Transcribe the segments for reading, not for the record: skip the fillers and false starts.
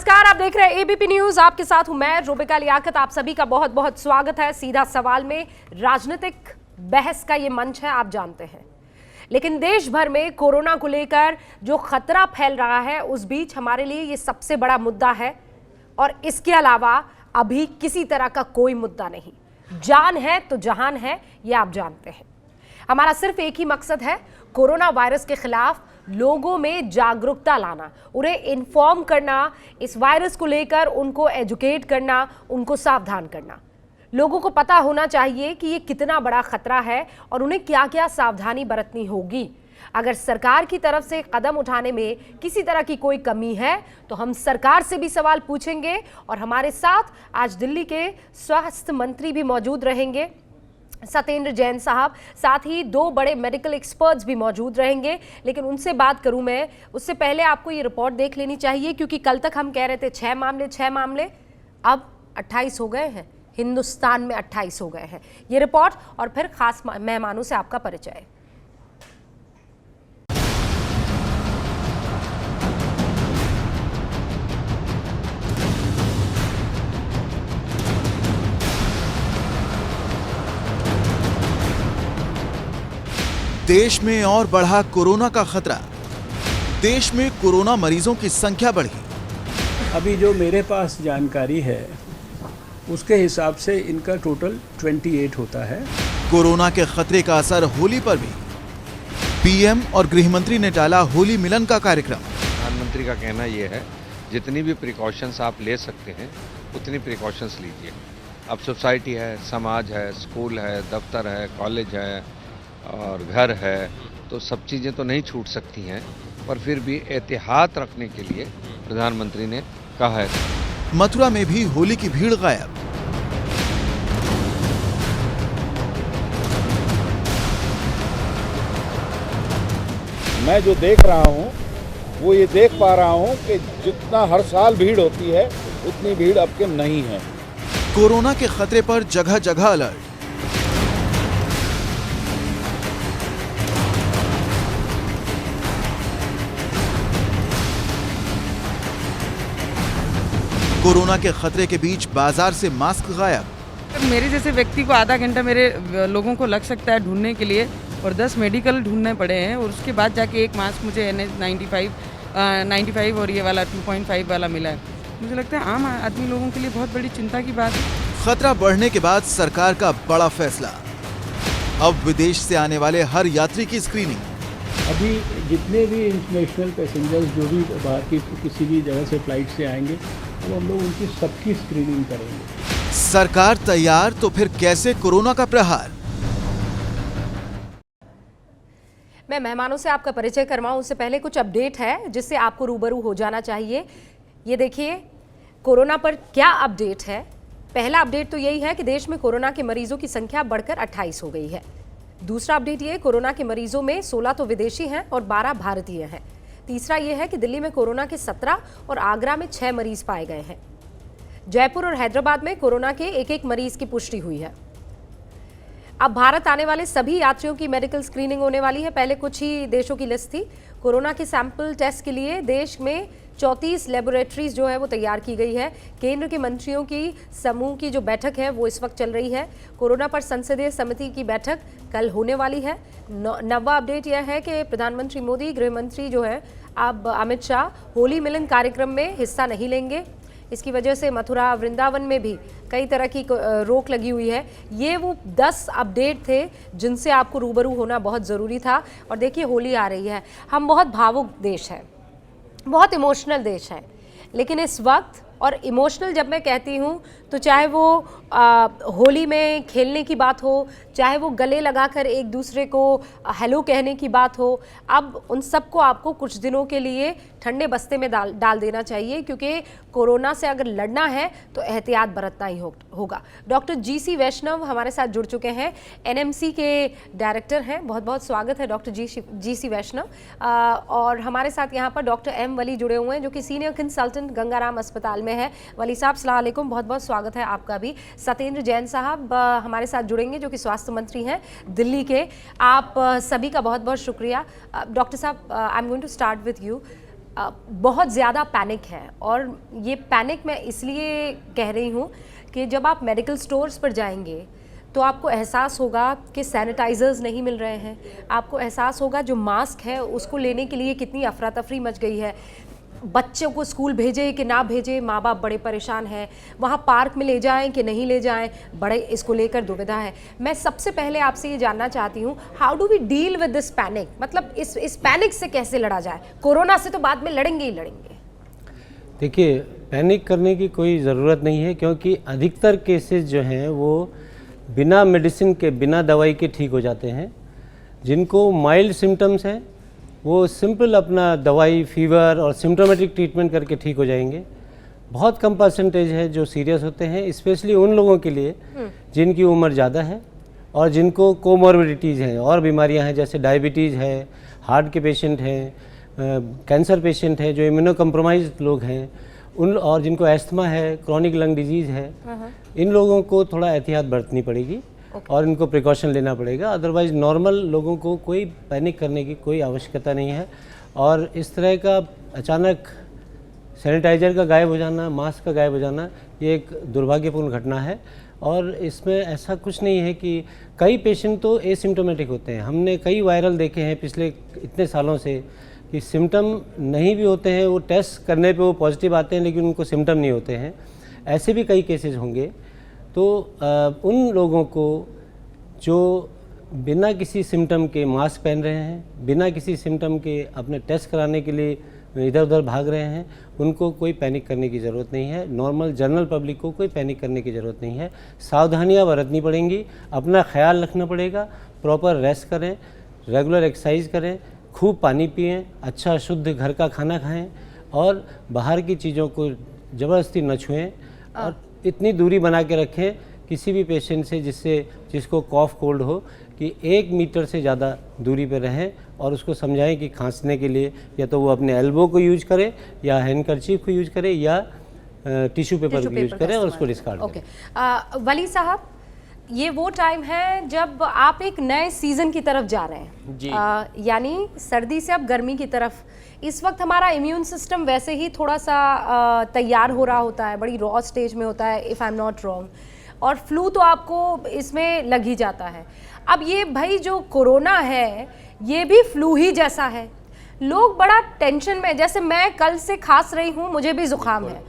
नमस्कार, आप देख रहे हैं एबीपी न्यूज। आपके साथ हूं मैं रुबिका लियाकत। आप सभी का बहुत बहुत स्वागत है। सीधा सवाल में राजनीतिक बहस का ये मंच है, आप जानते हैं, लेकिन देश भर में कोरोना को लेकर जो खतरा फैल रहा है उस बीच हमारे लिए ये सबसे बड़ा मुद्दा है और इसके अलावा अभी किसी तरह का कोई मुद्दा नहीं। जान है तो जहान है, ये आप जानते हैं। हमारा सिर्फ एक ही मकसद है, कोरोना वायरस के खिलाफ लोगों में जागरूकता लाना, उन्हें इन्फॉर्म करना, इस वायरस को लेकर उनको एजुकेट करना, उनको सावधान करना। लोगों को पता होना चाहिए कि ये कितना बड़ा खतरा है और उन्हें क्या क्या सावधानी बरतनी होगी। अगर सरकार की तरफ से कदम उठाने में किसी तरह की कोई कमी है तो हम सरकार से भी सवाल पूछेंगे और हमारे साथ आज दिल्ली के स्वास्थ्य मंत्री भी मौजूद रहेंगे, सत्येंद्र जैन साहब, साथ ही दो बड़े मेडिकल एक्सपर्ट्स भी मौजूद रहेंगे। लेकिन उनसे बात करूं मैं, उससे पहले आपको ये रिपोर्ट देख लेनी चाहिए, क्योंकि कल तक हम कह रहे थे 6 मामले, अब 28 हो गए हैं। हिंदुस्तान में 28 हो गए हैं। ये रिपोर्ट और फिर खास मेहमानों से आपका परिचय। देश में और बढ़ा कोरोना का खतरा। देश में कोरोना मरीजों की संख्या बढ़ी। अभी जो मेरे पास जानकारी है उसके हिसाब से इनका टोटल 28 होता है। कोरोना के खतरे का असर होली पर भी। पीएम और गृह मंत्री ने टाला होली मिलन का कार्यक्रम। प्रधानमंत्री का कहना यह है, जितनी भी प्रिकॉशंस आप ले सकते हैं उतनी प्रिकॉशंस लीजिए। अब सोसाइटी है, समाज है, स्कूल है, दफ्तर है, कॉलेज है और घर है, तो सब चीज़ें तो नहीं छूट सकती हैं, पर फिर भी एहतियात रखने के लिए प्रधानमंत्री ने कहा है। मथुरा में भी होली की भीड़ गायब। मैं जो देख रहा हूँ वो ये देख पा रहा हूँ कि जितना हर साल भीड़ होती है उतनी भीड़ अब के नहीं है। कोरोना के खतरे पर जगह जगह अलर्ट। कोरोना के खतरे के बीच बाजार से मास्क गायब। मेरे जैसे व्यक्ति को आधा घंटा मेरे लोगों को लग सकता है ढूंढने के लिए, और 10 मेडिकल ढूंढने पड़े हैं, और उसके बाद जाके एक मास्क मुझे NH95 और ये वाला 2.5 वाला मिला है। मुझे लगता है आम आदमी लोगों के लिए बहुत बड़ी चिंता की बात है। खतरा बढ़ने के बाद सरकार का बड़ा फैसला, अब विदेश से आने वाले हर यात्री की स्क्रीनिंग। अभी जितने भी इंटरनेशनल पैसेंजर्स जो भी बाहर की किसी भी जगह से फ्लाइट से आएंगे, अब हम लोग उनकी सबकी स्क्रीनिंग करेंगे। सरकार तैयार तो फिर कैसे कोरोना का प्रहार। मैं मेहमानों से आपका परिचय करवाऊं उससे पहले कुछ अपडेट है जिससे आपको रूबरू हो जाना चाहिए। ये देखिए, कोरोना पर क्या अपडेट है। पहला अपडेट तो यही है कि देश में कोरोना के मरीजों की संख्या बढ़कर 28 हो गई है। दूसरा अपडेट ये, कोरोना के मरीजों में 16 तो विदेशी हैं और 12 भारतीय हैं। तीसरा ये है कि दिल्ली में कोरोना के 17 और आगरा में 6 मरीज पाए गए हैं। जयपुर और हैदराबाद में कोरोना के एक मरीज की पुष्टि हुई है। अब भारत आने वाले सभी यात्रियों की मेडिकल स्क्रीनिंग होने वाली है। पहले कुछ ही देशों की लिस्ट थी। कोरोना के सैंपल टेस्ट के लिए देश में 34 लेबोरेटरीज जो है वो तैयार की गई है। केंद्र के मंत्रियों की समूह की जो बैठक है वो इस वक्त चल रही है। कोरोना पर संसदीय समिति की बैठक कल होने वाली है। नवा अपडेट यह है कि प्रधानमंत्री मोदी, गृह मंत्री जो है अब अमित शाह, होली मिलन कार्यक्रम में हिस्सा नहीं लेंगे। इसकी वजह से मथुरा, वृंदावन में भी कई तरह की रोक लगी हुई है। ये वो 10 अपडेट थे जिनसे आपको रूबरू होना बहुत ज़रूरी था। और देखिए, होली आ रही है। हम बहुत भावुक देश है, बहुत इमोशनल देश है, लेकिन इस वक्त, और इमोशनल जब मैं कहती हूँ तो चाहे वो होली में खेलने की बात हो, चाहे वो गले लगाकर एक दूसरे को हेलो कहने की बात हो, अब उन सबको आपको कुछ दिनों के लिए ठंडे बस्ते में डाल देना चाहिए, क्योंकि कोरोना से अगर लड़ना है तो एहतियात बरतना ही होगा। डॉक्टर GC वैष्णव हमारे साथ जुड़ चुके हैं, NMC के डायरेक्टर हैं। बहुत बहुत स्वागत है डॉक्टर GC वैष्णव। और हमारे साथ यहाँ पर डॉक्टर M वली जुड़े हुए हैं, जो कि सीनियर कंसल्टेंट गंगाराम अस्पताल में है। वली साहब, अस्सलाम वालेकुम, बहुत बहुत स्वागत है आपका भी। सत्येंद्र जैन साहब हमारे साथ जुड़ेंगे, जो कि स्वास्थ्य मंत्री हैं दिल्ली के। आप सभी का बहुत बहुत शुक्रिया। डॉक्टर साहब, I am going to start with you. बहुत ज़्यादा पैनिक है, और ये पैनिक मैं इसलिए कह रही हूँ कि जब आप मेडिकल स्टोर्स पर जाएंगे तो आपको एहसास होगा कि सैनिटाइजर्स नहीं मिल रहे हैं, आपको एहसास होगा जो मास्क है उसको लेने के लिए कितनी अफरा तफरी मच गई है, बच्चों को स्कूल भेजे कि ना भेजे, माँ बाप बड़े परेशान हैं, वहाँ पार्क में ले जाएं कि नहीं ले जाएं, बड़े इसको लेकर दुविधा है। मैं सबसे पहले आपसे ये जानना चाहती हूँ, how do we deal with this panic, मतलब इस पैनिक से कैसे लड़ा जाए? कोरोना से तो बाद में लड़ेंगे ही लड़ेंगे। देखिए, पैनिक करने की कोई ज़रूरत नहीं है, क्योंकि अधिकतर केसेस जो हैं वो बिना मेडिसिन के, बिना दवाई के ठीक हो जाते हैं। जिनको माइल्ड सिम्टम्स हैं वो सिंपल अपना दवाई, फीवर और सिम्टोमेटिक ट्रीटमेंट करके ठीक हो जाएंगे। बहुत कम परसेंटेज है जो सीरियस होते हैं, स्पेशली उन लोगों के लिए जिनकी उम्र ज़्यादा है और जिनको कोमॉर्बिडिटीज़ हैं और बीमारियां हैं, जैसे डायबिटीज़ है, हार्ट के पेशेंट हैं, कैंसर पेशेंट है, जो इम्यूनो कम्प्रोमाइज लोग हैं, उन और जिनको एस्थमा है, क्रॉनिक लंग डिजीज़ है, इन लोगों को थोड़ा एहतियात बरतनी पड़ेगी और इनको प्रिकॉशन लेना पड़ेगा। अदरवाइज़ नॉर्मल लोगों को कोई पैनिक करने की कोई आवश्यकता नहीं है। और इस तरह का अचानक सैनिटाइज़र का गायब हो जाना, मास्क का गायब हो जाना, ये एक दुर्भाग्यपूर्ण घटना है। और इसमें ऐसा कुछ नहीं है कि कई पेशेंट तो एसिम्टोमेटिक होते हैं। हमने कई वायरल देखे हैं पिछले इतने सालों से कि सिम्टम नहीं भी होते हैं, वो टेस्ट करने पे वो पॉजिटिव आते हैं लेकिन उनको सिम्टम नहीं होते हैं। ऐसे भी कई केसेस होंगे। तो उन लोगों को जो बिना किसी सिम्टम के मास्क पहन रहे हैं, बिना किसी सिम्टम के अपने टेस्ट कराने के लिए इधर उधर भाग रहे हैं, उनको कोई पैनिक करने की ज़रूरत नहीं है। नॉर्मल जनरल पब्लिक को कोई पैनिक करने की ज़रूरत नहीं है। सावधानियां बरतनी पड़ेंगी, अपना ख्याल रखना पड़ेगा, प्रॉपर रेस्ट करें, रेगुलर एक्सरसाइज करें, खूब पानी पिएं, अच्छा शुद्ध घर का खाना खाएं और बाहर की चीज़ों को ज़बरदस्ती न छुएं और इतनी दूरी बना के रखें किसी भी पेशेंट से जिसको कॉफ कोल्ड हो कि 1 मीटर से ज़्यादा दूरी पर रहें और उसको समझाएं कि खांसने के लिए या तो वो अपने एल्बो को यूज करे या हैंडकरचीफ को यूज करे या टिश्यू पेपर को यूज करे और उसको डिस्कार्ड करें। वली साहब, ये वो टाइम है जब आप एक नए सीजन की तरफ जा रहे हैं जी। यानी सर्दी से अब गर्मी की तरफ। इस वक्त हमारा इम्यून सिस्टम वैसे ही थोड़ा सा तैयार हो रहा होता है, बड़ी रॉ स्टेज में होता है if I am not wrong, और फ्लू तो आपको इसमें लग ही जाता है। अब ये भाई जो कोरोना है ये भी फ्लू ही जैसा है, लोग बड़ा टेंशन में, जैसे मैं कल से खांस रही हूँ, मुझे भी जुकाम है,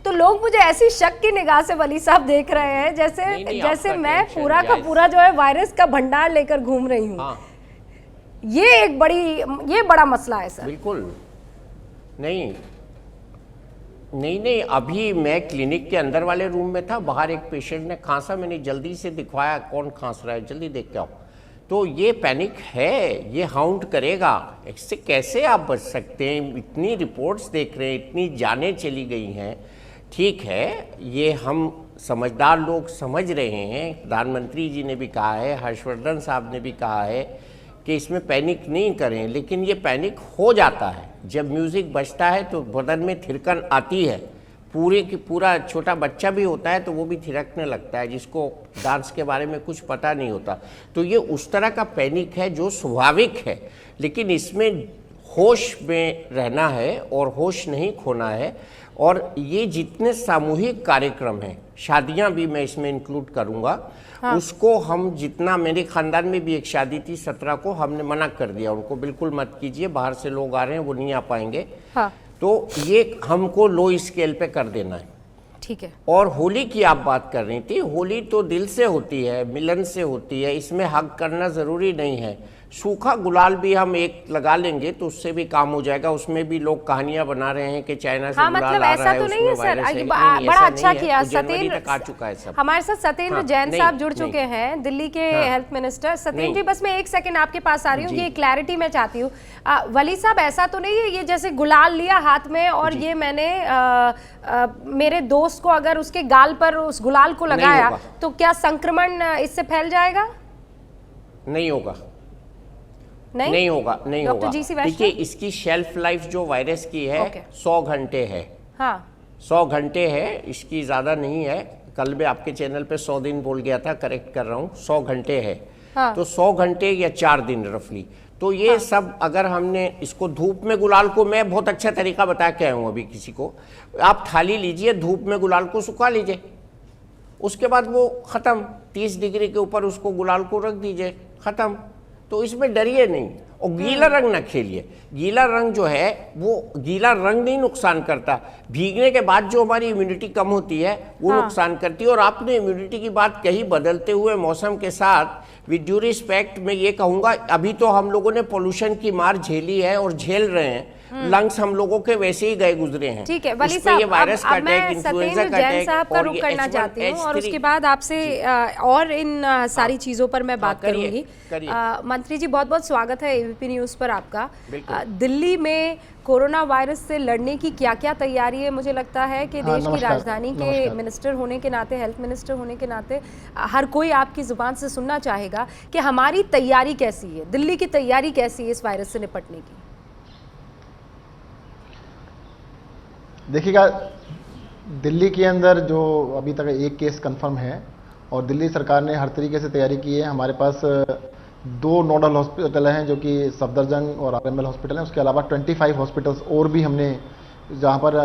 तो लोग मुझे ऐसी शक की निगाह से वली साहब देख रहे हैं जैसे मैं पूरा का पूरा जो है वायरस का भंडार लेकर घूम रही हूँ। हाँ। ये बड़ा मसला है सर। बिल्कुल नहीं, अभी मैं क्लिनिक के अंदर वाले रूम में था, बाहर एक पेशेंट ने खांसा, मैंने जल्दी से दिखवाया कौन खांस रहा है, जल्दी देख के आओ। तो ये पैनिक है, ये हाउंट करेगा, इससे कैसे आप बच सकते हैं? इतनी रिपोर्ट्स देख रहे हैं, इतनी जानें चली गई हैं। ठीक है, ये हम समझदार लोग समझ रहे हैं, प्रधानमंत्री जी ने भी कहा है, हर्षवर्धन साहब ने भी कहा है कि इसमें पैनिक नहीं करें, लेकिन ये पैनिक हो जाता है। जब म्यूज़िक बजता है तो बदन में थिरकन आती है, पूरा छोटा बच्चा भी होता है तो वो भी थिरकने लगता है, जिसको डांस के बारे में कुछ पता नहीं होता। तो ये उस तरह का पैनिक है जो स्वाभाविक है, लेकिन इसमें होश में रहना है और होश नहीं खोना है। और ये जितने सामूहिक कार्यक्रम हैं, शादियां भी मैं इसमें इंक्लूड करूंगा, हाँ। उसको हम जितना, मेरे खानदान में भी एक शादी थी 17 को, हमने मना कर दिया उनको, बिल्कुल मत कीजिए, बाहर से लोग आ रहे हैं, वो नहीं आ पाएंगे। हाँ। तो ये हमको लो स्केल पे कर देना है। ठीक है। और होली की आप बात कर रही थी, होली तो दिल से होती है, मिलन से होती है, इसमें हक करना ज़रूरी नहीं है। सूखा गुलाल भी हम एक लगा लेंगे तो उससे भी काम हो जाएगा। उसमें भी लोग कहानियां बना रहे हैं कि चाइना से गुलाल मतलब आ ऐसा रहा है, तो नहीं है सर, बड़ा अच्छा किया। सत्येंद्र आ चुका है सब। हमारे साथ सत्येंद्र जैन साहब जुड़ चुके हैं, दिल्ली के हेल्थ मिनिस्टर। सत्येंद्र जी, बस मैं 1 सेकंड आपके पास आ रही हूँ, ये क्लैरिटी मैं चाहती हूँ। वली साहब, ऐसा तो नहीं है ये जैसे गुलाल लिया हाथ में और ये मैंने मेरे दोस्त को अगर उसके गाल पर उस गुलाल को लगाया तो क्या संक्रमण इससे फैल जाएगा? नहीं होगा, नहीं होगा। देखिए, इसकी शेल्फ लाइफ जो वायरस की है 100 घंटे है। हाँ। 100 घंटे है, इसकी ज़्यादा नहीं है। कल मैं आपके चैनल पे 100 दिन बोल गया था, करेक्ट कर रहा हूँ, 100 घंटे है। हाँ। तो 100 घंटे या 4 दिन रफली। तो ये सब अगर हमने इसको धूप में गुलाल को, मैं बहुत अच्छा तरीका बता के आया हूँ अभी किसी को, आप थाली लीजिए, धूप में गुलाल को सुखा लीजिए, उसके बाद वो ख़त्म, 30 डिग्री के ऊपर उसको गुलाल को रख दीजिए, ख़त्म। तो इसमें डरिए नहीं, और गीला रंग ना खेलिए। गीला रंग जो है वो गीला रंग नहीं नुकसान करता, भीगने के बाद जो हमारी इम्यूनिटी कम होती है वो नुकसान करती है। और आपने इम्यूनिटी की बात कही, बदलते हुए मौसम के साथ विद ड्यू रिस्पेक्ट मैं ये कहूँगा, अभी तो हम लोगों ने पोल्यूशन की मार झेली है और झेल रहे हैं, लंग्स हम लोगों के वैसे ही गए गुजरे हैं। ठीक है वली साहब, अब मैं सत्येंद्र जैन साहब का रुख करना चाहती हूँ और उसके बाद आपसे और इन सारी चीज़ों पर मैं बात करूंगी। मंत्री जी बहुत बहुत स्वागत है एबीपी न्यूज़ पर आपका। दिल्ली में कोरोना वायरस से लड़ने की क्या क्या तैयारी है? मुझे लगता है कि देश की राजधानी के मिनिस्टर होने के नाते, हेल्थ मिनिस्टर होने के नाते, हर कोई आपकी जुबान से सुनना चाहेगा कि हमारी तैयारी कैसी है, दिल्ली की तैयारी कैसी है इस वायरस से निपटने की। देखिएगा, दिल्ली के अंदर जो अभी तक एक केस कंफर्म है और दिल्ली सरकार ने हर तरीके से तैयारी की है। हमारे पास 2 नोडल हॉस्पिटल हैं जो कि सफदरजंग और आरएमएल हॉस्पिटल हैं। उसके अलावा 25 हॉस्पिटल्स और भी हमने जहां पर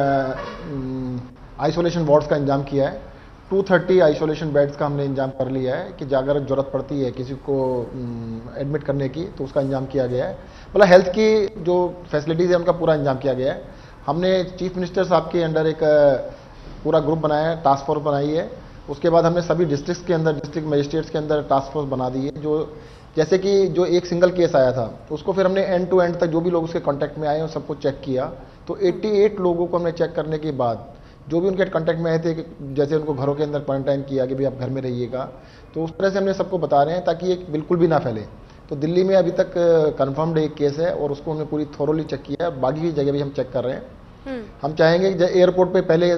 आइसोलेशन वार्ड्स का इंतजाम किया है। 230 आइसोलेशन बेड्स का हमने इंतजाम कर लिया है कि अगर ज़रूरत पड़ती है किसी को एडमिट करने की तो उसका इंतजाम किया गया है। मतलब हेल्थ की जो फैसिलिटीज़ है उनका पूरा इंतजाम किया गया है। हमने चीफ मिनिस्टर साहब के अंडर एक पूरा ग्रुप बनाया है, टास्क फोर्स बनाई है। उसके बाद हमने सभी डिस्ट्रिक्ट्स के अंदर, डिस्ट्रिक्ट मजिस्ट्रेट्स के अंदर टास्क फोर्स बना दी है। जो जैसे कि जो एक सिंगल केस आया था उसको फिर हमने एंड टू एंड तक जो भी लोग उसके कांटेक्ट में आए हैं सबको चेक किया। तो 88 लोगों को हमने चेक करने के बाद जो भी उनके कांटेक्ट में आए थे, जैसे उनको घरों के अंदर क्वारंटाइन किया कि भाई आप घर में रहिएगा, तो उस तरह से हमने सबको बता रहे हैं ताकि ये बिल्कुल भी ना फैले। तो दिल्ली में अभी तक कन्फर्म्ड एक केस है और उसको हमने पूरी थोरोली चेक किया है। बाकी की जगह भी हम चेक कर रहे हैं। हम चाहेंगे कि एयरपोर्ट पे पहले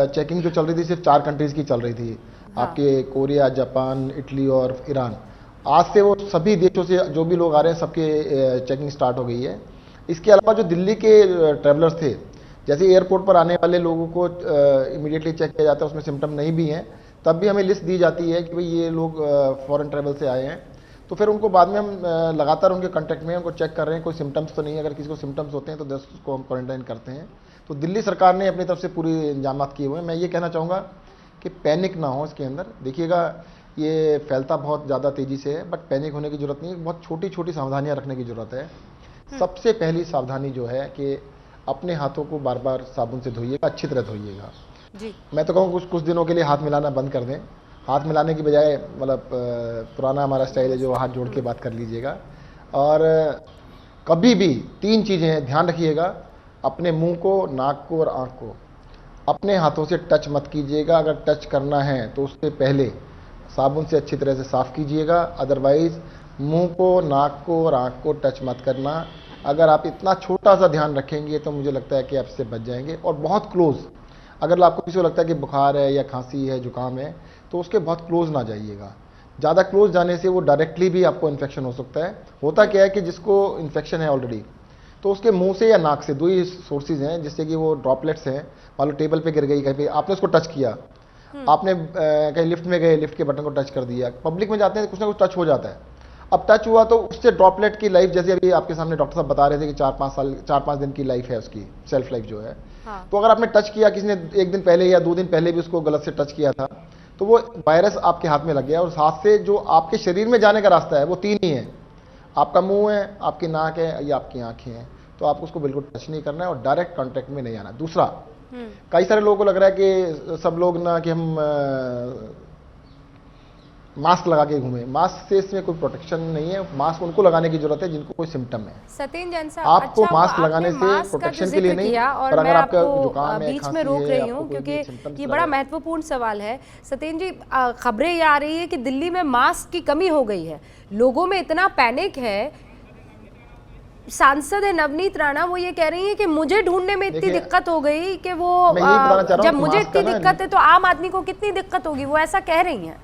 चेकिंग जो चल रही थी सिर्फ 4 कंट्रीज की चल रही थी, आपके कोरिया, जापान, इटली और ईरान। आज से वो सभी देशों से जो भी लोग आ रहे हैं सबके चेकिंग स्टार्ट हो गई है। इसके अलावा जो दिल्ली के ट्रैवलर्स थे, जैसे एयरपोर्ट पर आने वाले लोगों को इमीडिएटली चेक किया जाता है, उसमें सिम्टम नहीं भी हैं तब भी हमें लिस्ट दी जाती है कि भाई ये लोग फॉरेन ट्रैवल से आए हैं। तो फिर उनको बाद में हम लगातार उनके कांटेक्ट में उनको चेक कर रहे हैं, कोई सिम्टम्स तो नहीं है। अगर किसी को सिम्टम्स होते हैं तो 10 को हम क्वारंटाइन करते हैं। तो दिल्ली सरकार ने अपनी तरफ से पूरी इंतजाम किए हुए हैं। मैं ये कहना चाहूँगा कि पैनिक ना हो इसके अंदर। देखिएगा, ये फैलता बहुत ज़्यादा तेज़ी से है, बट पैनिक होने की ज़रूरत नहीं है। बहुत छोटी छोटी सावधानियाँ रखने की ज़रूरत है। सबसे पहली सावधानी जो है कि अपने हाथों को बार बार साबुन से धोइएगा, अच्छी तरह धोइएगा जी। मैं तो कहूँ कुछ दिनों के लिए हाथ मिलाना बंद कर दें। हाथ मिलाने की बजाय मतलब पुराना हमारा स्टाइल है जो हाथ जोड़ के बात कर लीजिएगा। और कभी भी 3 चीज़ें ध्यान रखिएगा, अपने मुंह को, नाक को और आँख को अपने हाथों से टच मत कीजिएगा। अगर टच करना है तो उससे पहले साबुन से अच्छी तरह से साफ़ कीजिएगा। अदरवाइज़ मुंह को, नाक को और आँख को टच मत करना। अगर आप इतना छोटा सा ध्यान रखेंगे तो मुझे लगता है कि आप इससे बच जाएंगे। और बहुत क्लोज, अगर आपको किसी को लगता है कि बुखार है या खांसी है, जुकाम है, तो उसके बहुत क्लोज ना जाइएगा। ज़्यादा क्लोज जाने से वो डायरेक्टली भी आपको इन्फेक्शन हो सकता है। होता क्या है कि जिसको इन्फेक्शन है ऑलरेडी, तो उसके मुंह से या नाक से 2 ही सोर्सेज हैं जिससे कि वो ड्रॉपलेट्स हैं। मान लो टेबल पे गिर गई, कहीं पे आपने उसको टच किया, आपने कहीं लिफ्ट में गए, लिफ्ट के बटन को टच कर दिया। पब्लिक में जाते हैं कुछ ना कुछ टच हो जाता है। अब टच हुआ तो उससे ड्रॉपलेट की लाइफ, जैसे अभी आपके सामने डॉक्टर साहब बता रहे थे कि 4-5 दिन की लाइफ है उसकी, सेल्फ लाइफ जो है। तो अगर आपने टच किया, किसी ने 1 दिन पहले या 2 दिन पहले भी उसको गलत से टच किया था, तो वो वायरस आपके हाथ में लग गया। और हाथ से जो आपके शरीर में जाने का रास्ता है वो 3 ही है, आपका मुंह है, आपकी नाक है या आपकी आंखें हैं। तो आपको उसको बिल्कुल टच नहीं करना है और डायरेक्ट कांटेक्ट में नहीं आना। दूसरा, कई सारे लोगों को लग रहा है कि सब लोग ना कि हम मास्क लगा के घूमे। मास्क से इसमें कोई प्रोटेक्शन नहीं है। मास्क उनको लगाने की जरूरत है जिनको कोई सिम्टम है। सत्येंद्र जैन साहब, आपको मास्क लगाने से प्रोटेक्शन के लिए नहीं, और पर मैं अगर आपका आपको जुकाम है, बीच में रोक रही हूँ क्योंकि ये बड़ा महत्वपूर्ण सवाल है। सत्येंद्र जी, खबरें ये आ रही है कि दिल्ली में मास्क की कमी हो गई है, लोगों में इतना पैनिक है। सांसद है नवनीत राणा, वो ये कह रही है कि मुझे ढूंढने में इतनी दिक्कत हो गई कि वो जब मुझे इतनी दिक्कत है तो आम आदमी को कितनी दिक्कत होगी, वो ऐसा कह रही हैं।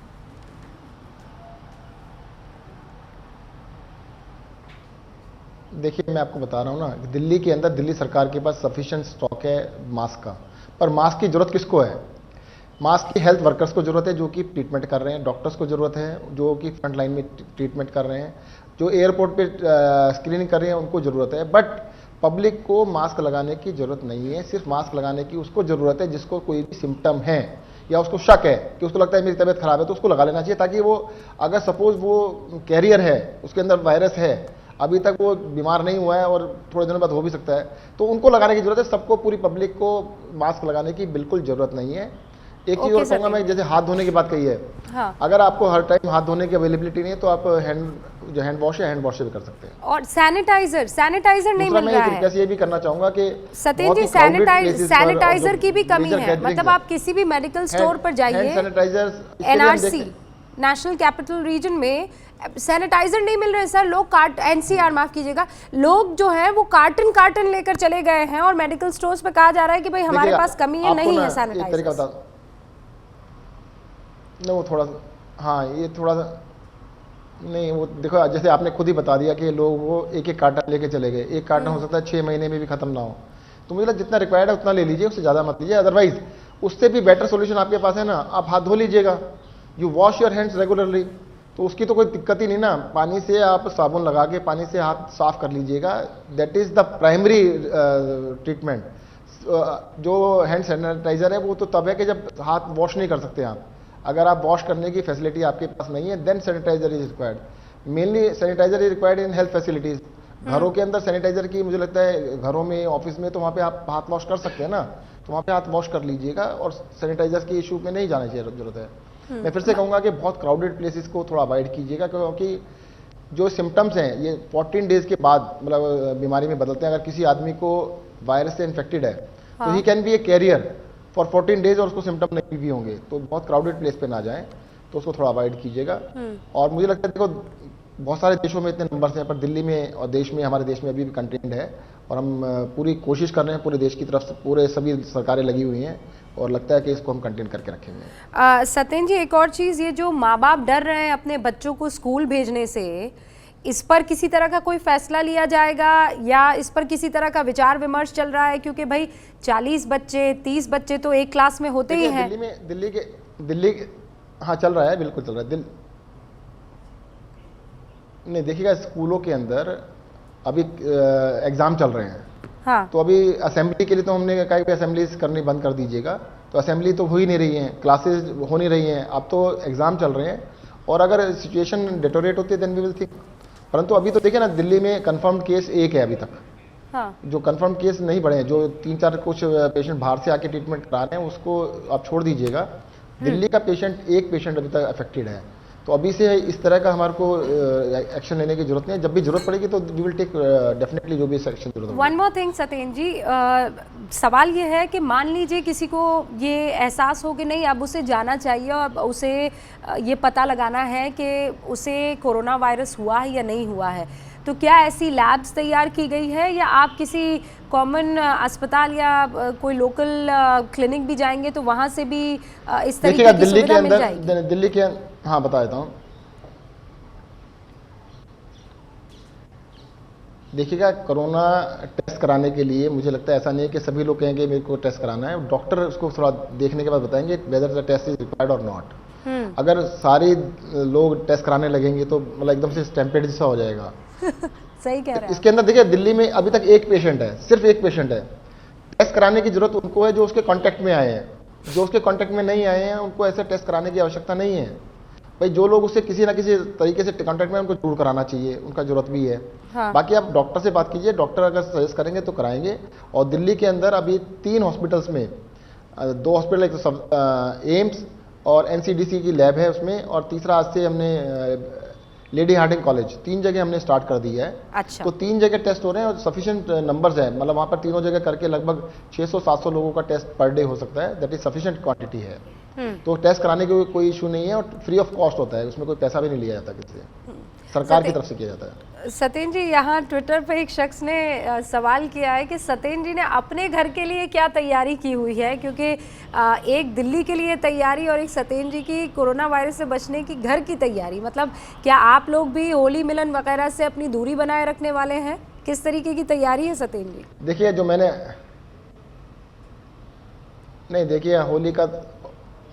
देखिए, मैं आपको बता रहा हूँ ना, दिल्ली के अंदर दिल्ली सरकार के पास सफिशिएंट स्टॉक है मास्क का, पर मास्क की जरूरत किसको है? मास्क की हेल्थ वर्कर्स को ज़रूरत है जो कि ट्रीटमेंट कर रहे हैं, डॉक्टर्स को ज़रूरत है जो कि फ्रंट लाइन में ट्रीटमेंट कर रहे हैं, जो एयरपोर्ट पे स्क्रीनिंग कर रहे हैं उनको ज़रूरत है। बट पब्लिक को मास्क लगाने की ज़रूरत नहीं है। सिर्फ मास्क लगाने की उसको ज़रूरत है जिसको कोई भी सिम्टम है या उसको शक है कि उसको लगता है मेरी तबीयत खराब है, तो उसको लगा लेना चाहिए, ताकि वो अगर सपोज वो कैरियर है, उसके अंदर वायरस है, अभी तक वो बीमार नहीं हुआ है और थोड़े दिनों बाद हो भी सकता है, तो उनको लगाने की जरूरत है। सबको, पूरी पब्लिक को मास्क लगाने की बिल्कुल जरूरत नहीं है। एक चीज और कहूँगा मैं, जैसे हाथ धोने की बात कही है, हाँ। अगर आपको हर टाइम हाथ धोने की अवेलेबिलिटी नहीं है तो आप हैंड वॉश या हैंड वॉश से भी कर सकते हैं। और सैनिटाइजर नहीं मिल रहा है। ये भी करना चाहूंगा कि सतेज जी, सैनिटाइजर की भी कमी है। मतलब आप किसी भी मेडिकल स्टोर पर जाइए, sanitiser NRC national capital region में सैनिटाइजर नहीं मिल रहे सर। लोग NCR माफ कीजिएगा, लोग जो है वो कार्टन लेकर चले गए हैं और मेडिकल स्टोर्स पे कहा जा रहा है कि भाई हमारे पास कमी है, नहीं है सैनिटाइजर। वो थोड़ा, हाँ ये थोड़ा नहीं, वो देखो जैसे आपने खुद ही बता दिया कि लोग वो एक कार्टन लेके चले गए। एक कार्टन हो सकता है 6 महीने में भी खत्म ना हो, तो मुझे लगता है जितना रिक्वायर्ड है उतना ले लीजिए, उससे ज़्यादा मत लीजिए। अदरवाइज उससे भी बेटर सोल्यूशन आपके पास है ना, आप हाथ धो लीजिएगा, you wash your hands regularly, तो उसकी तो कोई दिक्कत ही नहीं ना। पानी से आप साबुन लगा के पानी से हाथ साफ कर लीजिएगा, that is the primary treatment. जो हैंड सैनिटाइजर है वो तो तब है कि जब हाथ वॉश नहीं कर सकते आप। अगर आप वॉश करने की फैसिलिटी आपके पास नहीं है, then sanitiser is required. Mainly sanitiser is required in health facilities. घरों के अंदर सैनिटाइजर की मुझे लगता है, घरों में, ऑफिस में, तो वहाँ पे आप हाथ वॉश कर सकते हैं ना, तो वहाँ पे हाथ वॉश कर लीजिएगा और सैनिटाइजर की इशू में नहीं जाना चाहिए जरूरत है। मैं फिर से कहूँगा कि बहुत क्राउडेड प्लेसेस को थोड़ा अवॉइड कीजिएगा, क्योंकि जो सिम्टम्स हैं ये 14 डेज के बाद मतलब बीमारी में बदलते हैं। अगर किसी आदमी को वायरस से इन्फेक्टेड है तो he can be a carrier for 14 days और उसको सिम्टम नहीं भी होंगे, तो बहुत क्राउडेड प्लेस पे ना जाएं, तो उसको थोड़ा अवॉइड कीजिएगा। और मुझे लगता है देखो बहुत सारे देशों में इतने नंबर्स हैं, पर दिल्ली में और देश में, हमारे देश में अभी भी कंटेंट है, और हम पूरी कोशिश कर रहे हैं पूरे देश की तरफ से, पूरे सभी सरकारें लगी हुई हैं, और लगता है कि इसको हम कंटेन करके रखेंगे। सत्येंद्र जी, एक और चीज़, ये जो माँ बाप डर रहे हैं अपने बच्चों को स्कूल भेजने से, इस पर किसी तरह का कोई फैसला लिया जाएगा या इस पर किसी तरह का विचार विमर्श चल रहा है? क्योंकि भाई 40 बच्चे 30 बच्चे तो एक क्लास में होते ही हैं। दिल्ली के हाँ चल रहा है, बिल्कुल चल रहा है। नहीं देखिएगा, स्कूलों के अंदर अभी एग्जाम चल रहे हैं, हाँ। तो अभी असेंबली के लिए तो हमने कहा कि असेंबलीज करनी बंद कर दीजिएगा, तो असेंबली तो हो ही नहीं रही है, क्लासेज हो नहीं रही हैं, अब तो एग्जाम चल रहे हैं, और अगर सिचुएशन डिटोरेट होती है देन वी विल थिंक। परंतु अभी तो देखिए ना, दिल्ली में कंफर्म्ड केस 1 है अभी तक, हाँ। जो कंफर्म केस नहीं बढ़े हैं, जो 3-4 कुछ पेशेंट बाहर से आके ट्रीटमेंट करा रहे हैं, उसको आप छोड़ दीजिएगा। दिल्ली का एक पेशेंट अभी तक अफेक्टेड है, तो अभी से इस तरह का हमारे को एक्शन लेने की जरूरत नहीं है। जब भी जरूरत पड़ेगी तो वी विल टेक डेफिनेटली जो भी एक्शन जरूरत है। वन मोर थिंग सत्येंद्र जी, सवाल ये है कि मान लीजिए किसी को ये एहसास हो कि नहीं अब उसे जाना चाहिए और उसे ये पता लगाना है कि उसे कोरोना वायरस हुआ है या नहीं हुआ है, तो क्या ऐसी लैब्स तैयार की गई है या आप किसी कॉमन अस्पताल या कोई लोकल क्लिनिक भी जाएंगे तो वहाँ से भी इस तरीके की सुविधा मिल जाएगी? दिल्ली के हाँ बता देता हूँ। देखिएगा, कोरोना टेस्ट कराने के लिए मुझे लगता है ऐसा नहीं है कि सभी लोग कहेंगे मेरे को टेस्ट कराना है, डॉक्टर उसको थोड़ा देखने के बाद बताएंगे whether the test is required और नॉट। अगर सारे लोग टेस्ट कराने लगेंगे तो मतलब एकदम से स्टैम्पेड जैसा हो जाएगा। सही कह रहे हैं। इसके अंदर देखिए, दिल्ली में अभी तक एक पेशेंट है, सिर्फ एक पेशेंट है। टेस्ट कराने की जरूरत उनको है जो उसके कांटेक्ट में आए हैं, जो उसके कांटेक्ट में नहीं आए हैं उनको ऐसे टेस्ट कराने की आवश्यकता नहीं है। भाई जो लोग उससे किसी ना किसी तरीके से कांटेक्ट में, उनको जरूर कराना चाहिए, उनका जरूरत भी है। हाँ। बाकी आप डॉक्टर से बात कीजिए, डॉक्टर अगर सजेस्ट करेंगे तो कराएंगे। और दिल्ली के अंदर अभी 3 हॉस्पिटल्स में, 2 हॉस्पिटल, एक तो एम्स और NCDC की लैब है उसमें, और तीसरा आज से हमने लेडी हार्डिंग कॉलेज, 3 जगह हमने स्टार्ट कर दिया है। अच्छा। तो 3 जगह टेस्ट हो रहे हैं और सफिशिएंट नंबर्स है, मतलब वहाँ पर तीनों जगह करके लगभग 600-700 लोगों का टेस्ट पर डे हो सकता है, दैट इज सफिशिएंट क्वांटिटी है। तो टेस्ट कराने की कोई इशू नहीं है और फ्री ऑफ कॉस्ट होता है, उसमें कोई पैसा भी नहीं लिया जाता किसी से, सरकार की तरफ से किया जाता है। सत्येंद्र जी, यहाँ ट्विटर पे एक शख्स ने सवाल किया है कि सत्येंद्र जी ने अपने घर के लिए क्या तैयारी की हुई है, क्योंकि एक दिल्ली के लिए तैयारी और एक सत्येंद्र जी की कोरोना वायरस से बचने की घर की तैयारी, मतलब क्या आप लोग भी होली मिलन वगैरह से अपनी दूरी बनाए रखने वाले हैं? किस तरीके की तैयारी है सत्येंद्र जी? देखिए, जो मैंने नहीं देखिए, होली का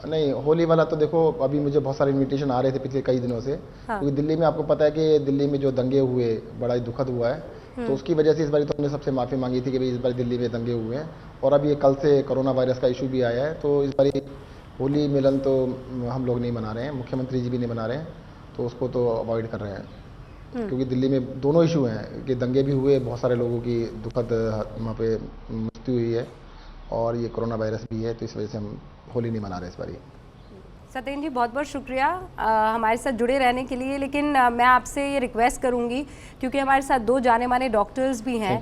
नहीं, होली वाला तो देखो अभी मुझे बहुत सारे इनविटेशन आ रहे थे पिछले कई दिनों से, क्योंकि दिल्ली में आपको पता है कि दिल्ली में जो दंगे हुए बड़ा ही दुखद हुआ है, तो उसकी वजह से इस बार तो हमने सबसे माफ़ी मांगी थी कि भाई इस बार दिल्ली में दंगे हुए हैं, और अब ये कल से कोरोना वायरस का इशू भी आया है, तो इस बार होली मिलन तो हम लोग नहीं मना रहे हैं, मुख्यमंत्री जी भी नहीं मना रहे हैं, तो उसको तो अवॉइड कर रहे हैं, क्योंकि दिल्ली में दोनों इशू हैं कि दंगे भी हुए, बहुत सारे लोगों की दुखद वहाँ पे मृत्यु हुई है, और ये कोरोना वायरस भी है, तो इस वजह से हम होली नहीं मना रहे इस बारी। सत्येंद्र जी बहुत बहुत शुक्रिया हमारे साथ जुड़े रहने के लिए, लेकिन मैं आपसे ये रिक्वेस्ट करूंगी, क्योंकि हमारे साथ दो जाने माने डॉक्टर्स भी हैं,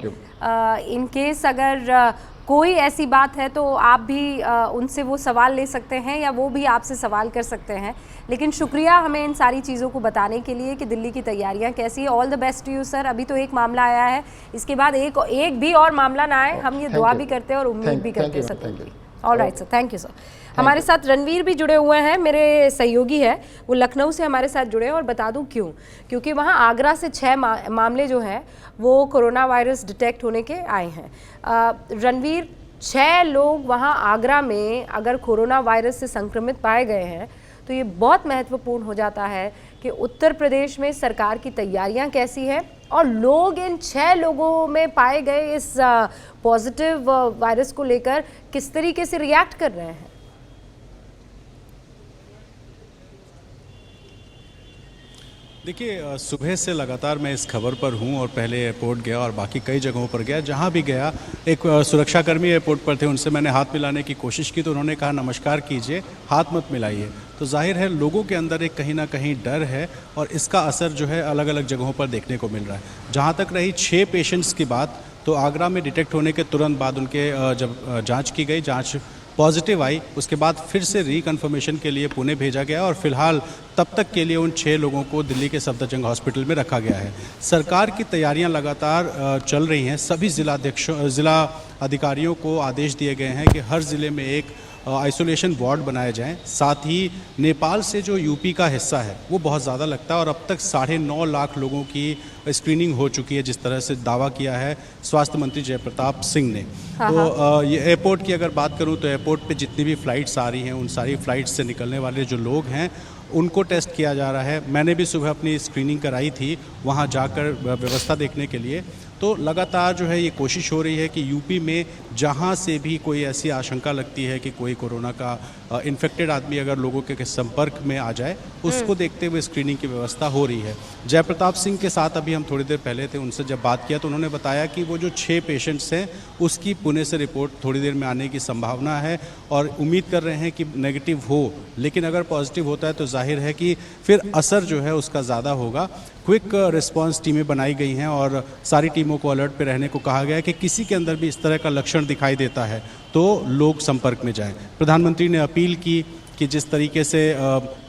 इन केस अगर कोई ऐसी बात है तो आप भी उनसे वो सवाल ले सकते हैं या वो भी आपसे सवाल कर सकते हैं, लेकिन शुक्रिया हमें इन सारी चीज़ों को बताने के लिए कि दिल्ली की तैयारियां कैसी है। All the best to you sir. अभी तो एक मामला आया है, इसके बाद एक भी और मामला ना आए, हम ये दुआ भी करते हैं और उम्मीद भी करते हैं Satyendra ji. All right sir, thank you sir. हमारे साथ रणवीर भी जुड़े हुए हैं, मेरे सहयोगी है, वो लखनऊ से हमारे साथ जुड़े हैं, और बता दूं क्यों, क्योंकि वहाँ आगरा से 6 मामले जो हैं वो कोरोना वायरस डिटेक्ट होने के आए हैं। रणवीर, 6 लोग वहाँ आगरा में अगर कोरोना वायरस से संक्रमित पाए गए हैं तो ये बहुत महत्वपूर्ण हो जाता है कि उत्तर प्रदेश में सरकार की तैयारियां कैसी है और लोग इन 6 लोगों में पाए गए इस पॉजिटिव वायरस को लेकर किस तरीके से रिएक्ट कर रहे हैं। देखिए, सुबह से लगातार मैं इस खबर पर हूं और पहले एयरपोर्ट गया और बाकी कई जगहों पर गया, जहां भी गया एक सुरक्षाकर्मी एयरपोर्ट पर थे, उनसे मैंने हाथ मिलाने की कोशिश की तो उन्होंने कहा नमस्कार कीजिए, हाथ मत मिलाइए। तो जाहिर है लोगों के अंदर एक कहीं ना कहीं डर है और इसका असर जो है अलग अलग जगहों पर देखने को मिल रहा है। जहाँ तक रही 6 पेशेंट्स की बात, तो आगरा में डिटेक्ट होने के तुरंत बाद उनके जब जाँच की गई, जाँच पॉजिटिव आई, उसके बाद फिर से रिकन्फर्मेशन के लिए पुणे भेजा गया और फिलहाल तब तक के लिए उन 6 लोगों को दिल्ली के सफदरजंग हॉस्पिटल में रखा गया है। सरकार की तैयारियां लगातार चल रही हैं। सभी जिला अधिकारियों को आदेश दिए गए हैं कि हर ज़िले में एक आइसोलेशन वार्ड बनाए जाएं। साथ ही नेपाल से जो यूपी का हिस्सा है वो बहुत ज़्यादा लगता है और अब तक 9.5 लाख लोगों की स्क्रीनिंग हो चुकी है, जिस तरह से दावा किया है स्वास्थ्य मंत्री जयप्रताप सिंह ने। तो ये एयरपोर्ट की अगर बात करूं तो एयरपोर्ट पे जितनी भी फ़्लाइट्स आ रही हैं उन सारी फ़्लाइट्स से निकलने वाले जो लोग हैं उनको टेस्ट किया जा रहा है। मैंने भी सुबह अपनी स्क्रीनिंग कराई थी वहाँ जाकर व्यवस्था देखने के लिए। तो लगातार जो है ये कोशिश हो रही है कि यूपी में जहाँ से भी कोई ऐसी आशंका लगती है कि कोई कोरोना का इन्फेक्टेड आदमी अगर लोगों के संपर्क में आ जाए, उसको देखते हुए स्क्रीनिंग की व्यवस्था हो रही है। जयप्रताप सिंह के साथ अभी हम थोड़ी देर पहले थे, उनसे जब बात किया तो उन्होंने बताया कि वो जो 6 पेशेंट्स हैं उसकी पुणे से रिपोर्ट थोड़ी देर में आने की संभावना है और उम्मीद कर रहे हैं कि नेगेटिव हो, लेकिन अगर पॉजिटिव होता है तो जाहिर है कि फिर असर जो है उसका ज़्यादा होगा। क्विक रिस्पांस टीमें बनाई गई हैं और सारी टीमों को अलर्ट पे रहने को कहा गया है कि किसी के अंदर भी इस तरह का लक्षण दिखाई देता है तो लोग संपर्क में जाएं। प्रधानमंत्री ने अपील की कि जिस तरीके से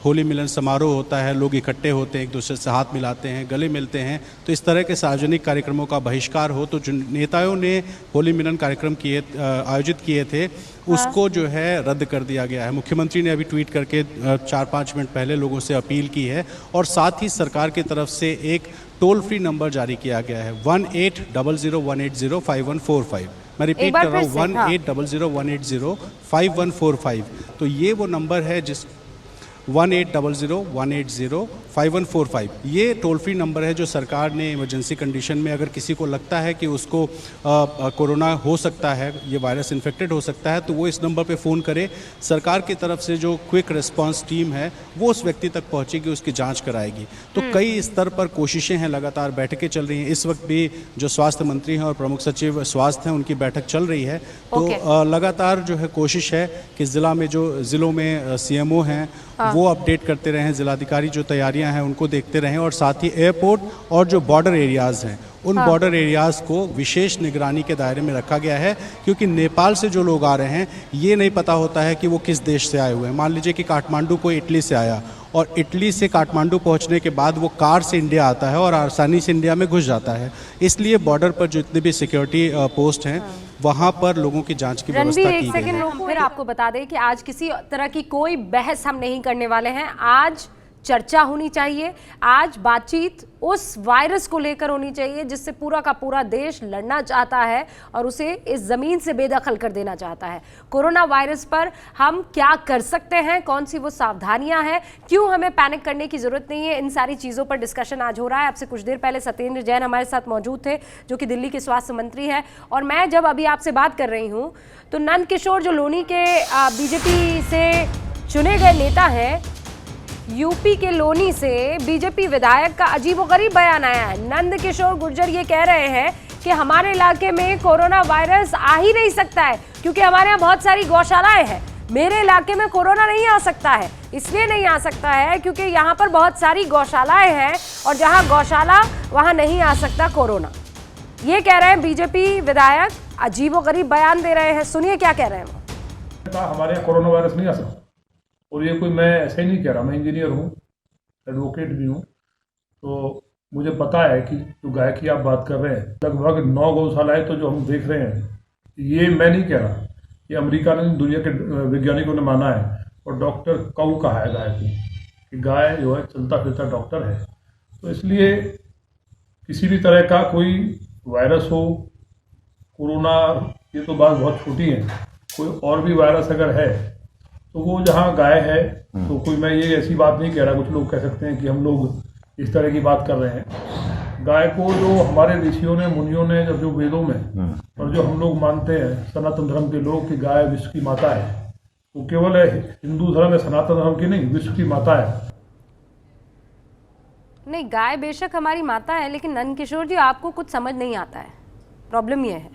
होली मिलन समारोह होता है, लोग इकट्ठे होते हैं, एक दूसरे से हाथ मिलाते हैं, गले मिलते हैं, तो इस तरह के सार्वजनिक कार्यक्रमों का बहिष्कार हो। तो जो नेताओं ने होली मिलन कार्यक्रम आयोजित किए थे उसको जो है रद्द कर दिया गया है। मुख्यमंत्री ने अभी ट्वीट करके 4-5 मिनट पहले लोगों से अपील की है और साथ ही सरकार की तरफ से एक टोल फ्री नंबर जारी किया गया है 1800-180-5145। मैं रिपीट कर रहा हूँ 1800-180-5145। तो ये वो नंबर है जिस 1800-180-5145 ये टोल फ्री नंबर है जो सरकार ने इमरजेंसी कंडीशन में अगर किसी को लगता है कि उसको कोरोना हो सकता है, ये वायरस इन्फेक्टेड हो सकता है, तो वो इस नंबर पे फ़ोन करे। सरकार की तरफ से जो क्विक रिस्पांस टीम है वो उस व्यक्ति तक पहुंचेगी, उसकी जांच कराएगी। तो कई स्तर पर कोशिशें हैं, लगातार बैठकें चल रही हैं। इस वक्त भी जो स्वास्थ्य मंत्री हैं और प्रमुख सचिव स्वास्थ्य हैं उनकी बैठक चल रही है। तो लगातार जो है कोशिश है कि ज़िलों में CMO हैं वो अपडेट करते रहें, जिलाधिकारी जो तैयारियां हैं उनको देखते रहें और साथ ही एयरपोर्ट और जो बॉर्डर एरियाज़ हैं उन बॉर्डर एरियाज़ को विशेष निगरानी के दायरे में रखा गया है, क्योंकि नेपाल से जो लोग आ रहे हैं ये नहीं पता होता है कि वो किस देश से आए हुए हैं। मान लीजिए कि काठमांडू कोई इटली से आया और इटली से काठमांडू पहुंचने के बाद वो कार से इंडिया आता है और आसानी से इंडिया में घुस जाता है। इसलिए बॉर्डर पर जितने भी सिक्योरिटी पोस्ट हैं वहाँ पर लोगों की जांच की व्यवस्था की गई है। फिर आपको बता दें कि आज किसी तरह की कोई बहस हम नहीं करने वाले हैं। आज चर्चा होनी चाहिए, आज बातचीत उस वायरस को लेकर होनी चाहिए जिससे पूरा का पूरा देश लड़ना चाहता है और उसे इस ज़मीन से बेदखल कर देना चाहता है। कोरोना वायरस पर हम क्या कर सकते हैं, कौन सी वो सावधानियां हैं, क्यों हमें पैनिक करने की ज़रूरत नहीं है, इन सारी चीज़ों पर डिस्कशन आज हो रहा है। आपसे कुछ देर पहले सत्येंद्र जैन हमारे साथ मौजूद थे, जो कि दिल्ली के स्वास्थ्य मंत्री हैं, और मैं जब अभी आपसे बात कर रही हूँ तो नंद किशोर जो लोनी के बीजेपी से चुने गए नेता हैं, यूपी के लोनी से बीजेपी विधायक का अजीबोगरीब बयान आया है। नंद किशोर गुर्जर ये कह रहे हैं कि हमारे इलाके में कोरोना वायरस आ ही नहीं सकता है क्योंकि हमारे यहाँ बहुत सारी गौशालाएं हैं। मेरे इलाके में कोरोना नहीं आ सकता है, इसलिए नहीं आ सकता है क्योंकि यहाँ पर बहुत सारी गौशालाएं हैं और जहाँ गौशाला वहाँ नहीं आ सकता कोरोना। ये कह रहे हैं बीजेपी विधायक, अजीबोगरीब बयान दे रहे हैं। सुनिए क्या कह रहे हैं वो। हमारे यहाँ कोरोना वायरस नहीं आ सकता, और ये कोई मैं ऐसे ही नहीं कह रहा, मैं इंजीनियर हूँ, एडवोकेट भी हूँ, तो मुझे पता है कि जो गाय की आप बात कर रहे हैं, लगभग 9 गौशालाएं तो जो हम देख रहे हैं, ये मैं नहीं कह रहा, ये अमेरिका ने, दुनिया के वैज्ञानिकों ने माना है, और डॉक्टर कऊ कहा है गाय को कि गाय जो है चलता फिरता डॉक्टर है। तो इसलिए किसी भी तरह का कोई वायरस हो, कोरोना, ये तो बात बहुत छोटी है, कोई और भी वायरस अगर है तो वो जहाँ गाय है, तो कोई, मैं ये ऐसी बात नहीं कह रहा, कुछ लोग कह सकते हैं कि हम लोग इस तरह की बात कर रहे हैं। गाय को जो हमारे ऋषियों ने, मुनियों ने, जब जो वेदों में, और जो हम लोग मानते हैं सनातन धर्म के लोग कि गाय विश्व की माता है, वो केवल हिंदू धर्म है, सनातन धर्म की नहीं, विश्व की माता है। नहीं, गाय बेशक हमारी माता है, लेकिन नंद किशोर जी आपको कुछ समझ नहीं आता है। प्रॉब्लम ये है,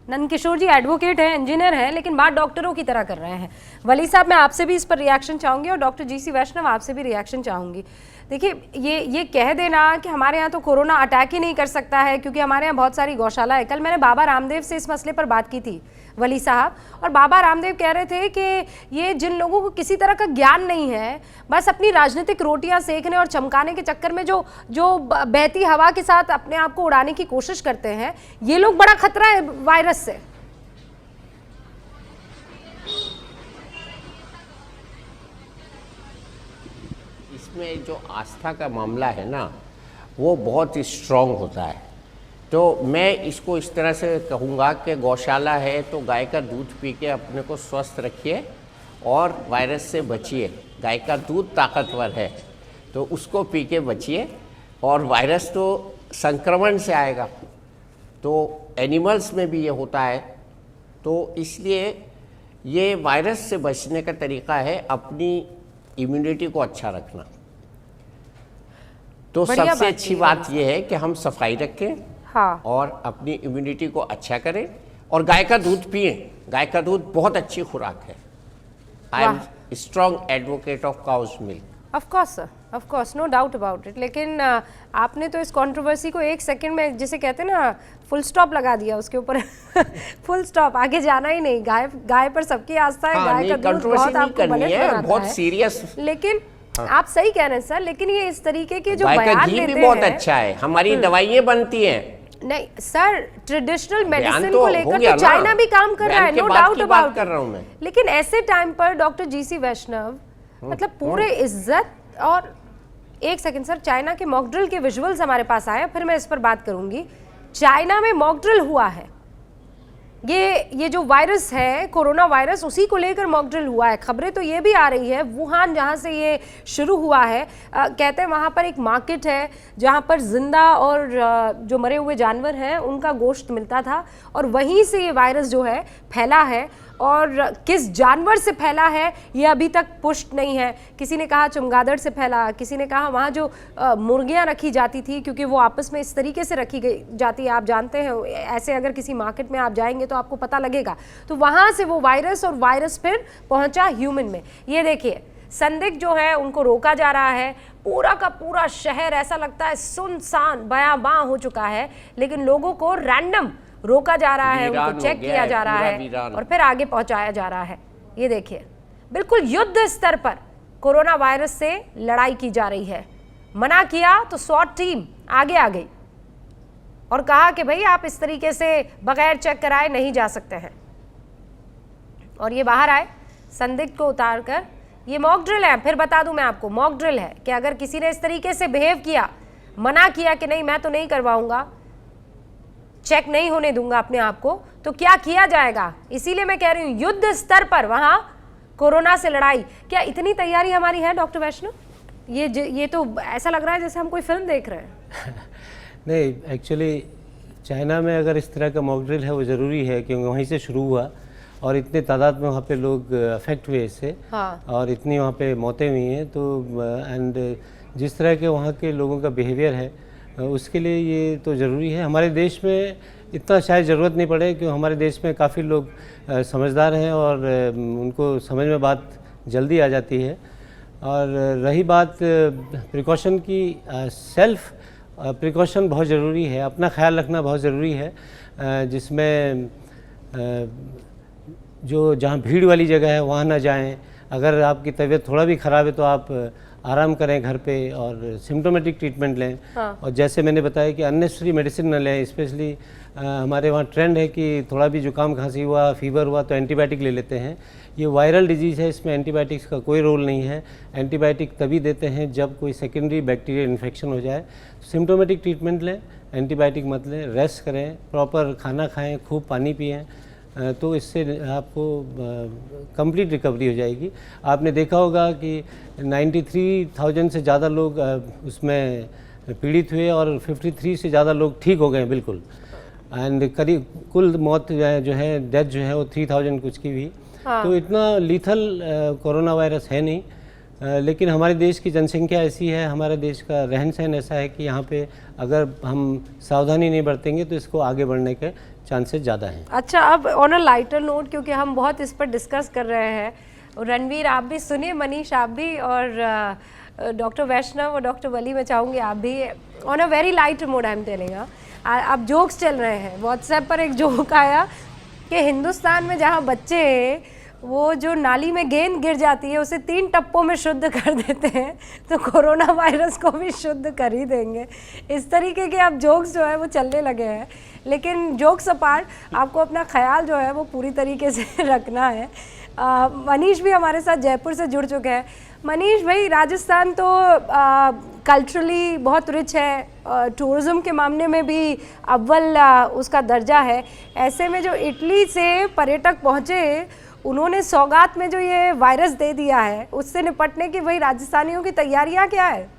नंद किशोर जी एडवोकेट हैं, इंजीनियर हैं, लेकिन बात डॉक्टरों की तरह कर रहे हैं। वली साहब, मैं आपसे भी इस पर रिएक्शन चाहूँगी, और डॉक्टर जी सी वैष्णव आपसे भी रिएक्शन चाहूँगी। देखिए, ये कह देना कि हमारे यहाँ तो कोरोना अटैक ही नहीं कर सकता है क्योंकि हमारे यहाँ बहुत सारी गौशाला है। कल मैंने बाबा रामदेव से इस मसले पर बात की थी, वली साहब, और बाबा रामदेव कह रहे थे कि ये जिन लोगों को किसी तरह का ज्ञान नहीं है, बस अपनी राजनीतिक रोटियां सेकने और चमकाने के चक्कर में जो बहती हवा के साथ अपने आप को उड़ाने की कोशिश करते हैं, ये लोग बड़ा खतरा है वायरस से। इसमें जो आस्था का मामला है ना, वो बहुत स्ट्रांग होता है। तो मैं इसको इस तरह से कहूँगा कि गौशाला है तो गाय का दूध पी के अपने को स्वस्थ रखिए और वायरस से बचिए। गाय का दूध ताकतवर है तो उसको पी के बचिए, और वायरस तो संक्रमण से आएगा, तो एनिमल्स में भी ये होता है। तो इसलिए ये वायरस से बचने का तरीका है अपनी इम्यूनिटी को अच्छा रखना। तो सबसे अच्छी बात यह है कि हम सफाई रखें, हाँ, और अपनी इम्यूनिटी को अच्छा करें, और गाय का दूध पिए। गाय का दूध बहुत अच्छी खुराक है। I am strong advocate of cow's milk. Of course sir, of course, no doubt about it. लेकिन आपने तो इस कंट्रोवर्सी को 1 सेकंड में, जिसे कहते हैं ना, फुल स्टॉप लगा दिया उसके ऊपर। फुल स्टॉप, आगे जाना ही नहीं। गाय पर सबकी आस्था है, हाँ, गाय का दूध बहुत आपको बने बनाता बहुत सीरियस। लेकिन हाँ, आप सही कह रहे हैं सर, लेकिन ये इस तरीके के जो बयान लेते हैं, बहुत अच्छा है, हमारी दवाइयाँ बनती हैं। नहीं सर, ट्रेडिशनल मेडिसिन को लेकर तो चाइना भी काम कर रहा है, नो डाउट अबाउट कर रहा हूं मैं। लेकिन ऐसे टाइम पर डॉक्टर जी सी वैष्णव, मतलब पूरे इज्जत, और 1 सेकंड सर, चाइना के मॉक ड्रिल के विजुअल्स हमारे पास आए, फिर मैं इस पर बात करूंगी। चाइना में मॉक ड्रिल हुआ है, ये जो वायरस है, कोरोना वायरस, उसी को लेकर मॉक ड्रिल हुआ है। खबरें तो ये भी आ रही है, वुहान जहाँ से ये शुरू हुआ है, कहते हैं वहाँ पर एक मार्केट है जहाँ पर जिंदा और जो मरे हुए जानवर हैं उनका गोश्त मिलता था, और वहीं से ये वायरस जो है फैला है। और किस जानवर से फैला है ये अभी तक पुष्ट नहीं है। किसी ने कहा चमगादड़ से फैला, किसी ने कहा वहाँ जो मुर्गियाँ रखी जाती थी, क्योंकि वो आपस में इस तरीके से रखी गई जाती है, आप जानते हैं, ऐसे अगर किसी मार्केट में आप जाएंगे तो आपको पता लगेगा, तो वहाँ से वो वायरस, और वायरस फिर पहुँचा ह्यूमन में। ये देखिए, संदिग्ध जो है उनको रोका जा रहा है। पूरा का पूरा शहर ऐसा लगता है सुनसान बयाबां हो चुका है, लेकिन लोगों को रैंडम रोका जा रहा है, उनको चेक किया जा रहा है और फिर आगे पहुंचाया जा रहा है। ये देखिए, बिल्कुल युद्ध स्तर पर कोरोना वायरस से लड़ाई की जा रही है। मना किया तो SWAT टीम आगे आ गई और कहा कि भाई आप इस तरीके से बगैर चेक कराए नहीं जा सकते हैं। और ये बाहर आए, संदिग्ध को उतारकर ये मॉक ड्रिल है, फिर बता दूं मैं आपको, मॉक ड्रिल है कि अगर किसी ने इस तरीके से बिहेव किया, मना किया कि नहीं मैं तो नहीं करवाऊंगा, चेक नहीं होने दूंगा अपने आप को, तो क्या किया जाएगा। इसीलिए मैं कह रही हूं युद्ध स्तर पर वहां कोरोना से लड़ाई। क्या इतनी तैयारी हमारी है डॉक्टर वैष्णव? ये तो ऐसा लग रहा है जैसे हम कोई फिल्म देख रहे हैं। नहीं, एक्चुअली चाइना में अगर इस तरह का मॉक ड्रिल है वो ज़रूरी है, क्योंकि वहीं से शुरू हुआ और इतने तादाद में वहाँ पे लोग अफेक्ट हुए इससे। हाँ। और इतनी वहाँ पे मौतें हुई हैं, तो एंड जिस तरह के वहाँ के लोगों का बिहेवियर है उसके लिए ये तो ज़रूरी है। हमारे देश में इतना शायद ज़रूरत नहीं पड़े, क्योंकि हमारे देश में काफ़ी लोग समझदार हैं और उनको समझ में बात जल्दी आ जाती है। और रही बात प्रिकॉशन की, सेल्फ प्रिकॉशन बहुत ज़रूरी है, अपना ख्याल रखना बहुत ज़रूरी है, जिसमें जो जहाँ भीड़ वाली जगह है वहाँ ना जाएं। अगर आपकी तबीयत थोड़ा भी ख़राब है तो आप आराम करें घर पे और सिम्टोमेटिक ट्रीटमेंट लें। हाँ। और जैसे मैंने बताया कि अननेसेसरी मेडिसिन न लें। स्पेशली हमारे वहाँ ट्रेंड है कि थोड़ा भी जुकाम खांसी हुआ, फीवर हुआ तो एंटीबायोटिक ले लेते हैं। ये वायरल डिजीज़ है, इसमें एंटीबायोटिक्स का कोई रोल नहीं है। एंटीबायोटिक तभी देते हैं जब कोई सेकेंडरी बैक्टीरियल इन्फेक्शन हो जाए। सिम्टोमेटिक ट्रीटमेंट लें, एंटीबायोटिक मत लें, रेस्ट करें, प्रॉपर खाना खाएं, खूब पानी पिएं, तो इससे आपको कंप्लीट रिकवरी हो जाएगी। आपने देखा होगा कि 93,000 से ज़्यादा लोग उसमें पीड़ित हुए और 53 से ज़्यादा लोग ठीक हो गए बिल्कुल। एंड करीब कुल मौत जो है डेथ जो है वो 3000 कुछ की हुई। हाँ। तो इतना लीथल कोरोना वायरस है नहीं, लेकिन हमारे देश की जनसंख्या ऐसी है, हमारे देश का रहन सहन ऐसा है कि यहाँ पे अगर हम सावधानी नहीं बरतेंगे तो इसको आगे बढ़ने के चांसेस ज़्यादा हैं। अच्छा, अब ऑन अ लाइटर नोट, क्योंकि हम बहुत इस पर डिस्कस कर रहे हैं, रणवीर आप भी सुनिए, मनीष आप भी, और डॉक्टर वैष्णव और डॉक्टर वली मैं चाहूँगी आप भी, on a very light mode I am telling. अब जोक्स चल रहे हैं, व्हाट्सएप पर एक जोक आया कि हिंदुस्तान में जहाँ बच्चे वो जो नाली में गेंद गिर जाती है उसे 3 टप्पों में शुद्ध कर देते हैं, तो कोरोना वायरस को भी शुद्ध कर ही देंगे। इस तरीके के अब जोक्स जो है वो चलने लगे हैं। लेकिन जोक्स अपार्ट, आपको अपना ख्याल जो है वो पूरी तरीके से रखना है। मनीष भी हमारे साथ जयपुर से जुड़ चुके हैं। मनीष भाई, राजस्थान तो कल्चरली बहुत रिच है, टूरिज़्म के मामले में भी अव्वल उसका दर्जा है। ऐसे में जो इटली से पर्यटक पहुँचे, उन्होंने सौगात में जो ये वायरस दे दिया है, उससे निपटने की वही राजस्थानियों की तैयारियां क्या है?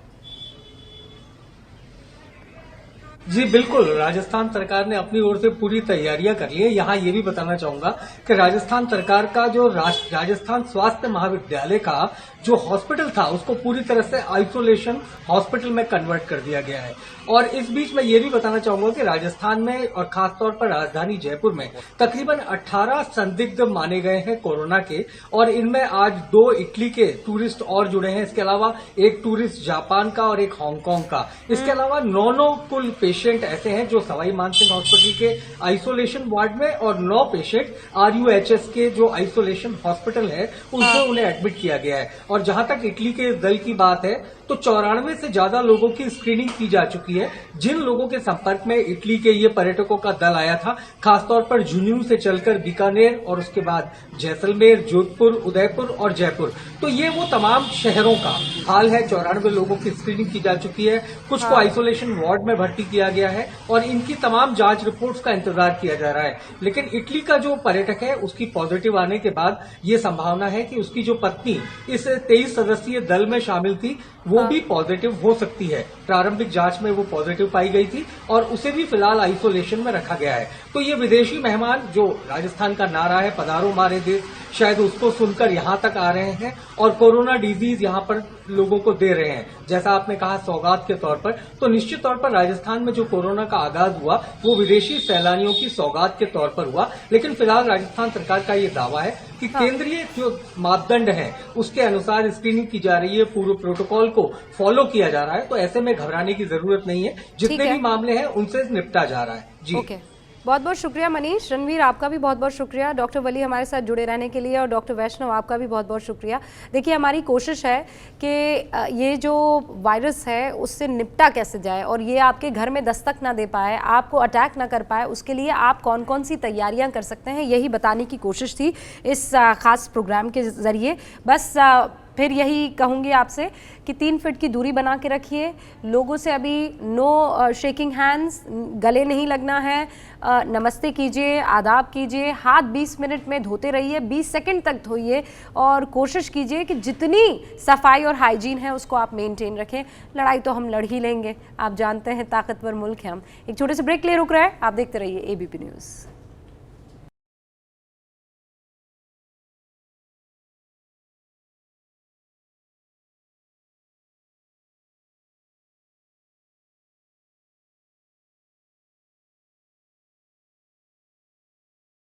जी बिल्कुल, राजस्थान सरकार ने अपनी ओर से पूरी तैयारियां कर ली है। यहाँ ये भी बताना चाहूंगा कि राजस्थान सरकार का जो राजस्थान स्वास्थ्य महाविद्यालय का जो हॉस्पिटल था उसको पूरी तरह से आइसोलेशन हॉस्पिटल में कन्वर्ट कर दिया गया है। और इस बीच मैं ये भी बताना चाहूंगा कि राजस्थान में और खासतौर पर राजधानी जयपुर में तकरीबन 18 संदिग्ध माने गए हैं कोरोना के, और इनमें आज 2 इटली के टूरिस्ट और जुड़े हैं। इसके अलावा एक टूरिस्ट जापान का और एक हांगकांग का। इसके अलावा 9 कुल पेशेंट ऐसे हैं जो सवाई मानसिंह हॉस्पिटल के आइसोलेशन वार्ड में, और 9 पेशेंट RUHS के जो आइसोलेशन हॉस्पिटल है उनसे उन्हें एडमिट किया गया है। और जहां तक इटली के दल की बात है तो 94 से ज्यादा लोगों की स्क्रीनिंग की जा चुकी है। जिन लोगों के संपर्क में इटली के ये पर्यटकों का दल आया था, खासतौर पर झुंझुनू से चलकर बीकानेर और उसके बाद जैसलमेर, जोधपुर, उदयपुर और जयपुर, तो ये वो तमाम शहरों का हाल है। 94 लोगों की स्क्रीनिंग की जा चुकी है, कुछ को आइसोलेशन वार्ड में भर्ती किया गया है और इनकी तमाम जांच रिपोर्ट्स का इंतजार किया जा रहा है। लेकिन इटली का जो पर्यटक है उसकी पॉजिटिव आने के बाद ये संभावना है कि उसकी जो पत्नी इस 23 सदस्यीय दल में शामिल थी वो भी पॉजिटिव हो सकती है। प्रारंभिक जांच में वो पॉजिटिव पाई गई थी और उसे भी फिलहाल आइसोलेशन में रखा गया है। तो ये विदेशी मेहमान जो राजस्थान का नारा है पधारो हमारे देश, शायद उसको सुनकर यहां तक आ रहे हैं और कोरोना डिजीज यहां पर लोगों को दे रहे हैं। जैसा आपने कहा सौगात के तौर पर, तो निश्चित तौर पर राजस्थान में जो कोरोना का आगाज हुआ वो विदेशी सैलानियों की सौगात के तौर पर हुआ। लेकिन फिलहाल राजस्थान सरकार का ये दावा है कि केंद्रीय जो मापदंड है उसके अनुसार स्क्रीनिंग की जा रही है, पूरे प्रोटोकॉल को फॉलो किया जा रहा है। तो ऐसे में घबराने की जरूरत नहीं है, जितने भी मामले हैं उनसे निपटा जा रहा है। जी बहुत बहुत शुक्रिया मनीष। रणवीर आपका भी बहुत बहुत शुक्रिया, डॉक्टर वली हमारे साथ जुड़े रहने के लिए, और डॉक्टर वैष्णव आपका भी बहुत बहुत शुक्रिया। देखिए, हमारी कोशिश है कि ये जो वायरस है उससे निपटा कैसे जाए और ये आपके घर में दस्तक ना दे पाए, आपको अटैक ना कर पाए, उसके लिए आप कौन कौन सी तैयारियां कर सकते हैं, यही बताने की कोशिश थी इस खास प्रोग्राम के ज़रिए। बस फिर यही कहूँगी आपसे कि 3 फीट की दूरी बना के रखिए। लोगों से अभी नो शेकिंग हैंड्स, गले नहीं लगना है, नमस्ते कीजिए, आदाब कीजिए, हाथ 20 मिनट में धोते रहिए, 20 सेकंड तक धोइए और कोशिश कीजिए कि जितनी सफाई और हाइजीन है उसको आप मेंटेन रखें। लड़ाई तो हम लड़ ही लेंगे, आप जानते हैं ताकतवर मुल्क है हम। एक छोटे से ब्रेक ले रुक रहा है, आप देखते रहिए एबीपी न्यूज़।